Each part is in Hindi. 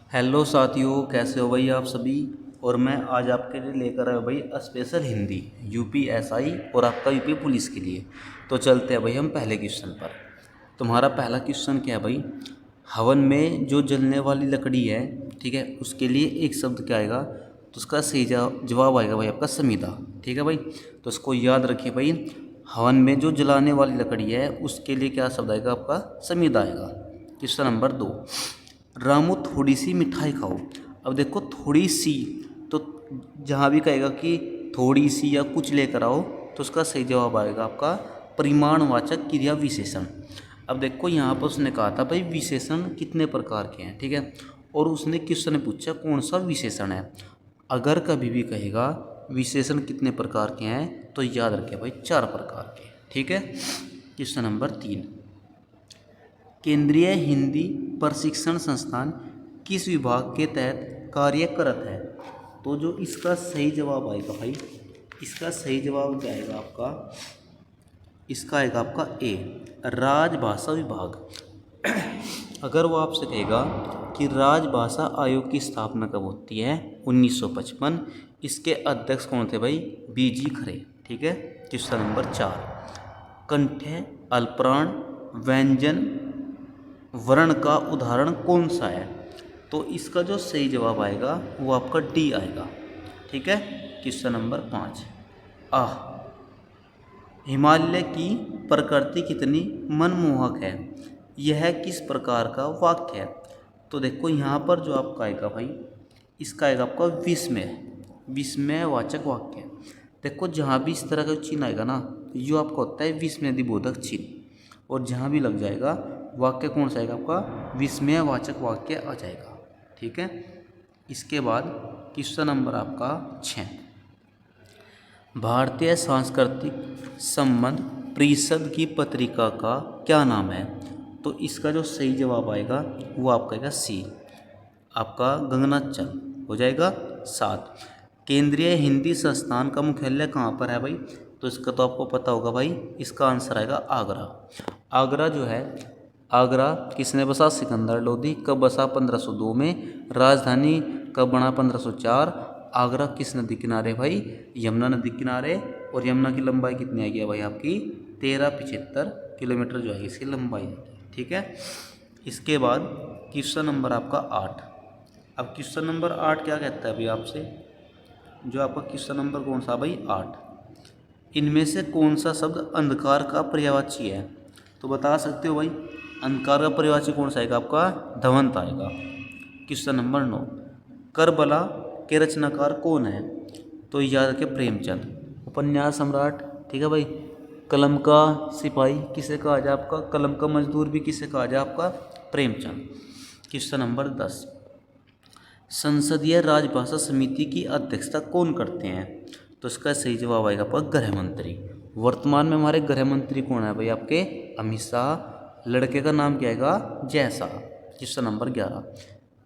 हेलो साथियों, कैसे हो भाई आप सभी। और मैं आज आपके लिए लेकर आया भाई स्पेशल हिंदी यूपीएसआई और आपका यूपी पुलिस के लिए। तो चलते हैं भाई हम पहले क्वेश्चन पर। तुम्हारा पहला क्वेश्चन क्या है भाई। हवन में जो जलने वाली लकड़ी है, ठीक है, उसके लिए एक शब्द क्या आएगा। तो उसका सही जवाब आएगा भाई आपका समीधा। ठीक है भाई, तो इसको याद रखिए भाई। हवन में जो जलाने वाली लकड़ी है उसके लिए क्या शब्द आएगा आपका, समीधा आएगा। Question number 2। रामू थोड़ी सी मिठाई खाओ। अब देखो थोड़ी सी, तो जहाँ भी कहेगा कि थोड़ी सी या कुछ लेकर आओ तो उसका सही जवाब आएगा आपका परिमाणवाचक क्रिया विशेषण। अब देखो यहाँ पर उसने कहा था भाई विशेषण कितने प्रकार के हैं, ठीक है। और उसने क्वेश्चन ने पूछा कौन सा विशेषण है। अगर कभी भी कहेगा विशेषण कितने प्रकार के हैं तो याद रखें भाई 4 प्रकार के, ठीक है। Question number 3। केंद्रीय हिंदी प्रशिक्षण संस्थान किस विभाग के तहत कार्य करत है। तो जो इसका सही जवाब आएगा भाई, इसका सही जवाब क्या आएगा आपका, इसका आएगा आपका ए, राजभाषा विभाग। अगर वो आपसे कहेगा कि राजभाषा आयोग की स्थापना कब होती है, 1955। इसके अध्यक्ष कौन थे भाई, बीजी खरे। ठीक है। Question number 4। कंठ्य अल्पप्राण व्यंजन वर्ण का उदाहरण कौन सा है। तो इसका जो सही जवाब आएगा वो आपका डी आएगा। ठीक है। Question number 5। आह, हिमालय की प्रकृति कितनी मनमोहक है, यह किस प्रकार का वाक्य है। तो देखो यहाँ पर जो आपका आएगा भाई, इसका आएगा आपका विस्मय, विस्मयवाचक वाक्य। देखो जहाँ भी इस तरह का चिन्ह आएगा ना, तो ये आपका होता है विस्मयदिबोधक चिन्ह। और जहाँ भी लग जाएगा वाक्य कौन सा आएगा आपका, विस्मयवाचक वाक्य आ जाएगा। ठीक है। इसके बाद क्वेश्चन नंबर आपका 6। भारतीय सांस्कृतिक संबंध परिषद की पत्रिका का क्या नाम है। तो इसका जो सही जवाब आएगा वो आपका आएगा सी, आपका गगनाचल हो जाएगा। 7। केंद्रीय हिंदी संस्थान का मुख्यालय कहाँ पर है भाई। तो इसका तो आपको पता होगा भाई, इसका आंसर आएगा आगरा। आगरा जो है, आगरा किसने बसा, सिकंदर लोदी। कब बसा, 1502 में। राजधानी कब बना, 1504। आगरा किस नदी किनारे भाई, यमुना नदी किनारे। और यमुना की लंबाई कितनी आएगी भाई आपकी, 1375 किलोमीटर जो है इसकी लंबाई आएगी। ठीक है। इसके बाद क्वेश्चन नंबर आपका 8। अब क्वेश्चन नंबर 8 क्या कहता है भाई आपसे, जो आपका क्वेश्चन नंबर कौन सा भाई 8। इनमें से कौन सा शब्द अंधकार का पर्यायवाची है। तो बता सकते हो भाई, अंधकार का पर्यायवाची कौन सा आएगा आपका, धवंत आएगा। Question number 9। करबला के रचनाकार कौन है। तो याद रखें प्रेमचंद, उपन्यास सम्राट। ठीक है भाई। कलम का सिपाही किसे कहा जाए आपका, कलम का मजदूर भी किसे कहा जाए आपका, प्रेमचंद। Question number 10। संसदीय राजभाषा समिति की अध्यक्षता कौन करते हैं। तो इसका सही जवाब आएगा आपका गृह मंत्री। वर्तमान में हमारे गृह मंत्री कौन है भाई आपके, अमित शाह। लड़के का नाम क्या आएगा, जय शाह। Question number 11।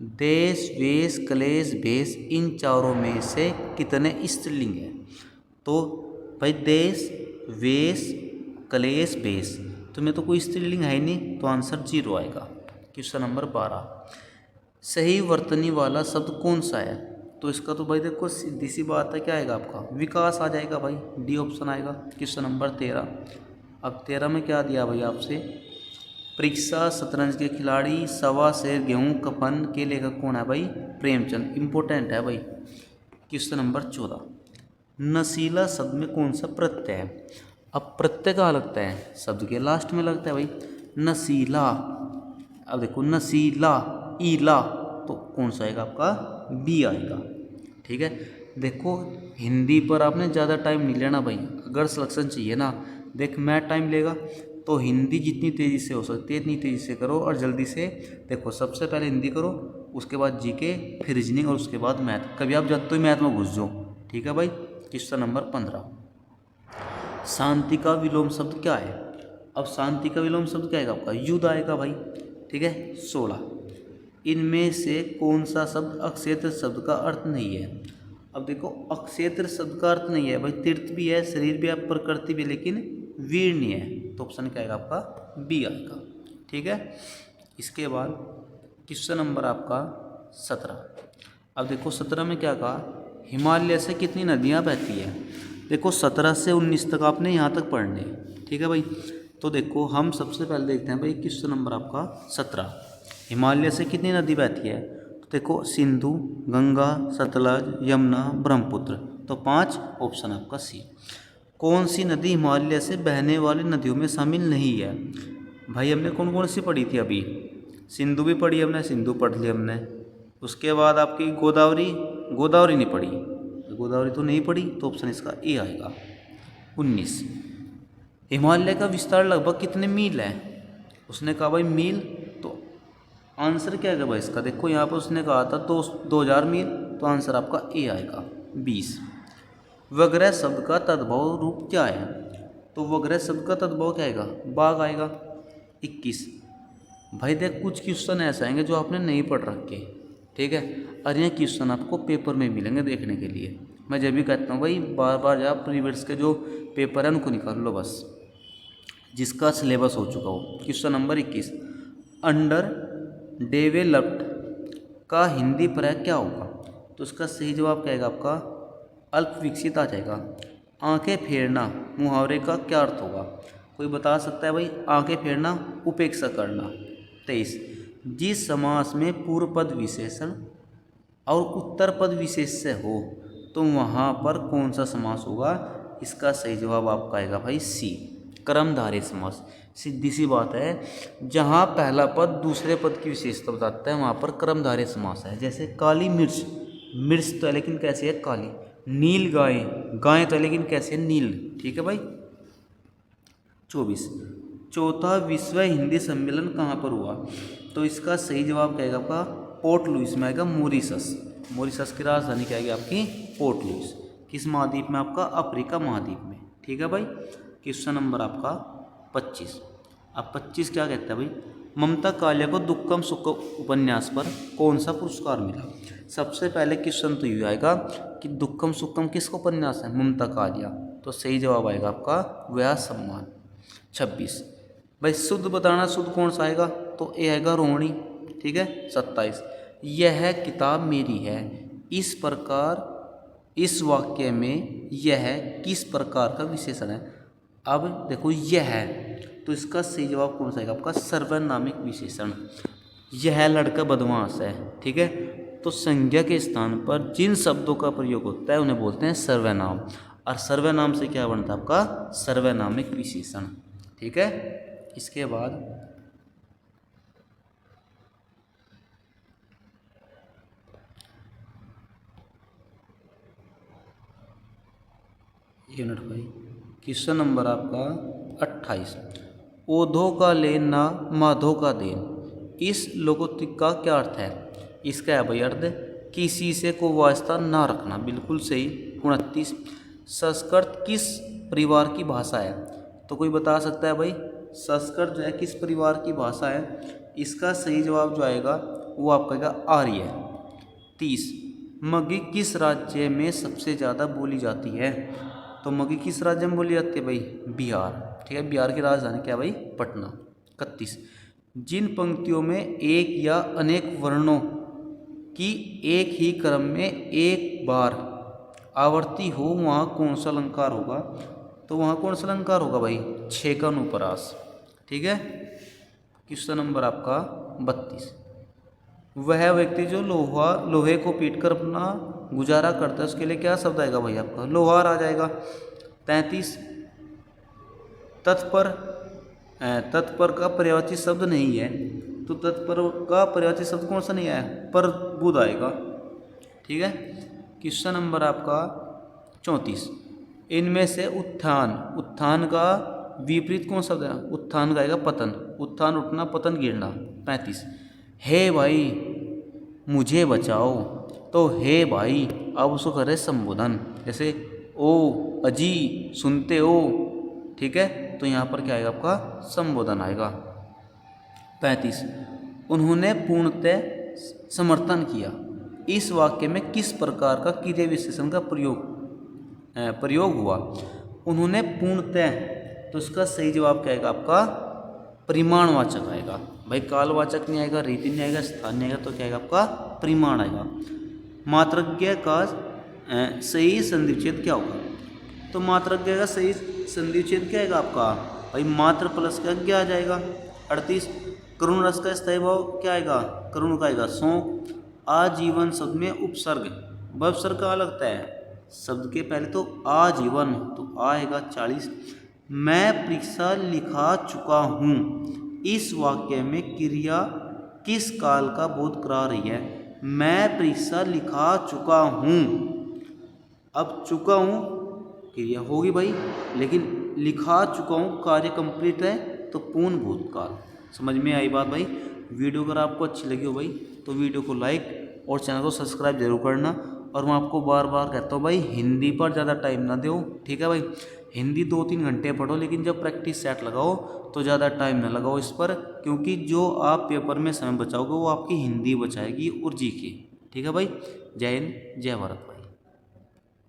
देश वेश कलेश भेष इन चारों में से कितने स्त्रीलिंग हैं। तो भाई देश वेश कलेश भेष, तो में तो कोई स्त्रीलिंग है ही नहीं, तो आंसर 0 आएगा। Question number 12। सही वर्तनी वाला शब्द कौन सा है। तो इसका तो भाई देखो सीधी सी बात है, क्या आएगा आपका, विकास आ जाएगा भाई, डी ऑप्शन आएगा। Question number 13। अब 13 में क्या दिया भाई आपसे, परीक्षा शतरंज के खिलाड़ी सवा शेर गेहूं कफन के लेखक कौन है भाई, प्रेमचंद। इंपॉर्टेंट है भाई। Question number 14। नशीला शब्द में कौन सा प्रत्यय है। अब प्रत्यय कहाँ लगता है, शब्द के लास्ट में लगता है भाई, नशीला। अब देखो नशीला ईला, तो कौन सा आएगा आपका, बी आएगा। ठीक है। देखो हिंदी पर आपने ज़्यादा टाइम नहीं लेना भाई, अगर सिलेक्शन चाहिए ना, देख मैं टाइम लेगा तो हिंदी जितनी तेज़ी से हो सकती है इतनी तेज़ी से करो और जल्दी से। देखो सबसे पहले हिंदी करो, उसके बाद जीके, फिर रीजनिंग और उसके बाद मैथ। कभी आप जब तो ही मैथ में घुस जाओ। ठीक है भाई। Question number 15। शांति का विलोम शब्द क्या है। अब शांति का विलोम शब्द क्या आएगा आपका, युद्ध आएगा भाई। ठीक है। 16। इनमें से कौन सा शब्द अक्षेत्र शब्द का अर्थ नहीं है। अब देखो अक्षेत्र शब्द का अर्थ नहीं है भाई, तीर्थ भी है, शरीर भी है, प्रकृति भी, लेकिन वीर नहीं है। तो ऑप्शन क्या आएगा आपका, बी आएगा। ठीक है। इसके बाद क्वेश्चन नंबर आपका 17। अब देखो 17 में क्या कहा, हिमालय से कितनी नदियाँ बहती है। देखो 17 से 19 तक आपने यहाँ तक पढ़ने, ठीक है भाई। तो देखो हम सबसे पहले देखते हैं भाई क्वेश्चन नंबर आपका 17, हिमालय से कितनी नदी बहती है। तो देखो सिंधु, गंगा, सतलज, यमुना, ब्रह्मपुत्र। तो 5 ऑप्शन आपका सी। कौन सी नदी हिमालय से बहने वाली नदियों में शामिल नहीं है। भाई हमने कौन कौन सी पढ़ी थी अभी, सिंधु भी पढ़ी हमने, सिंधु पढ़ ली हमने। उसके बाद आपकी गोदावरी, गोदावरी नहीं पढ़ी, गोदावरी तो नहीं पढ़ी, तो ऑप्शन इसका ए आएगा 19। हिमालय का विस्तार लगभग कितने मील है। उसने कहा भाई मील, तो आंसर क्या है भाई इसका, देखो यहाँ पर उसने कहा था 2000 मील, तो आंसर आपका ए आएगा 20। वग्रह शब्द का तद्भव रूप क्या है। तो वग्रह शब्द का तद्भव क्या आएगा, बाघ आएगा 21। भाई देख कुछ क्वेश्चन ऐसे आएंगे जो आपने नहीं पढ़ रखे, ठीक है, और ये क्वेश्चन आपको पेपर में मिलेंगे देखने के लिए। मैं जब भी कहता हूँ भाई बार बार आप प्रीवियस के जो पेपर है उनको निकाल लो बस, जिसका सिलेबस हो चुका हो। क्वेश्चन नंबर 21, अंडर डेवेलप्ड का हिंदी प्रयोग क्या होगा। तो इसका सही जवाब क्या आएगा आपका, अल्प विकसित आ जाएगा। आंखें फेरना मुहावरे का क्या अर्थ होगा। कोई बता सकता है भाई, आंखें फेरना उपेक्षा करना। 23, जिस समास में पूर्व पद विशेषण और उत्तर पद विशेष से हो तो वहाँ पर कौन सा समास होगा। इसका सही जवाब आपका आएगा भाई सी, कर्मधारय समास। सीधी सी बात है, जहाँ पहला पद दूसरे पद की विशेषता बताता है वहाँ पर कर्मधारय समास है। जैसे काली मिर्च, मिर्च तो है लेकिन कैसी है, काली। नील गाय, गाय तो है लेकिन कैसी है, नील। ठीक है भाई। 24, चौथा विश्व हिंदी सम्मेलन कहाँ पर हुआ। तो इसका सही जवाब क्या आएगा आपका, पोर्ट लुइस में आएगा, मॉरिशस। मॉरिशस की राजधानी क्या आएगी आपकी, पोर्ट लुइस। किस महाद्वीप में आपका, अफ्रीका महाद्वीप में। ठीक है भाई। क्वेश्चन नंबर आपका 25। अब 25 क्या कहता है भाई, ममता कालिया को दुक्कम सुक्कम उपन्यास पर कौन सा पुरस्कार मिला। सबसे पहले क्वेश्चन तो ये आएगा कि दुक्कम सुक्कम किसको उपन्यास है, ममता कालिया। तो सही जवाब आएगा आपका व्यास सम्मान। 26 भाई शुद्ध बताना, शुद्ध कौन सा आएगा, तो ए आएगा रोहिणी। ठीक है। 27 यह किताब मेरी है, इस प्रकार इस वाक्य में यह किस प्रकार का विशेषण है। अब देखो यह है, तो इसका सही जवाब कौन सा आएगा आपका, सर्वनामिक विशेषण। यह लड़का बदमाश है। ठीक है। तो संज्ञा के स्थान पर जिन शब्दों का प्रयोग होता है उन्हें बोलते हैं सर्वनाम, और सर्वनाम से क्या बनता है आपका, सर्वनामिक विशेषण। ठीक है। इसके बाद यूनिट भाई क्वेश्चन नंबर आपका 28, ओधो का लेन ना माधो का देन, इस लोकोक्ति का क्या अर्थ है। इसका है भाई अर्थ किसी से को वास्ता ना रखना, बिल्कुल सही। 29 संस्कृत किस परिवार की भाषा है। तो कोई बता सकता है भाई, संस्कृत जो है किस परिवार की भाषा है। इसका सही जवाब जो आएगा वो आपका आएगा आर्य। 30 मगही किस राज्य में सबसे ज़्यादा बोली जाती है। तो मगही किस राज्य में बोली जाती है भाई, बिहार। ठीक है। बिहार की राजधानी क्या है भाई, पटना। 31 जिन पंक्तियों में एक या अनेक वर्णों की एक ही क्रम में एक बार आवर्ती हो वहाँ कौन सा अलंकार होगा। तो वहाँ कौन सा अलंकार होगा भाई, छेकनुप्रास। ठीक है। क्वेश्चन नंबर आपका 32 वह व्यक्ति जो लोहे को पीटकर अपना गुजारा करता है उसके लिए क्या शब्द आएगा भाई आपका, लोहार आ जाएगा। 33 तत्पर का पर्यायवाची शब्द नहीं है, तो तत्पर का पर्यायवाची शब्द कौन सा नहीं आया, पर बुध आएगा। ठीक है। क्वेश्चन नंबर आपका 34 इनमें से उत्थान, उत्थान का विपरीत कौन सा है, उत्थान का आएगा पतन। उत्थान उठना, पतन गिरना। 35 हे भाई मुझे बचाओ, तो हे भाई अब उसको करे संबोधन, जैसे ओ अजी सुनते हो। ठीक है। तो यहाँ पर क्या आएगा आपका, संबोधन आएगा। 35 उन्होंने पूर्णतः समर्थन किया, इस वाक्य में किस प्रकार का क्रिया विशेषण का प्रयोग हुआ। उन्होंने पूर्णतः, तो इसका सही जवाब क्या आएगा आपका, परिमाणवाचक आएगा। भाई कालवाचक नहीं आएगा, रीति नहीं आएगा, स्थान नहीं आएगा, तो क्या आएगा आपका परिमाण आएगा। मात्रज्ञ का सही संधि विच्छेद क्या होगा? तो मात्रज्ञ का सही संधि विच्छेद क्या आएगा आपका? भाई मात्र प्लस का ज्ञ आ जाएगा 38। करुण रस का स्थायी भाव क्या आएगा? करुण का आएगा 100। आजीवन शब्द में उपसर्ग व उपसर्ग कहाँ लगता है? शब्द के पहले तो आजीवन, तो आएगा 40। मैं परीक्षा लिखा चुका हूँ, इस वाक्य में क्रिया किस काल का बोध करा रही है? मैं परीक्षा लिखा चुका हूँ, अब चुका हूँ क्रिया होगी भाई, लेकिन लिखा चुका हूँ कार्य कंप्लीट है, तो पूर्ण भूतकाल। समझ में आई बात भाई? वीडियो अगर आपको अच्छी लगी हो भाई तो वीडियो को लाइक और चैनल को सब्सक्राइब जरूर करना। और मैं आपको बार बार कहता हूँ भाई हिंदी पर ज़्यादा टाइम ना दो, ठीक है भाई? हिंदी 2-3 घंटे पढ़ो, लेकिन जब प्रैक्टिस सेट लगाओ तो ज़्यादा टाइम ना लगाओ इस पर, क्योंकि जो आप पेपर में समय बचाओगे वो आपकी हिंदी बचाएगी और जीके। ठीक है भाई? जय हिंद, जय भारत।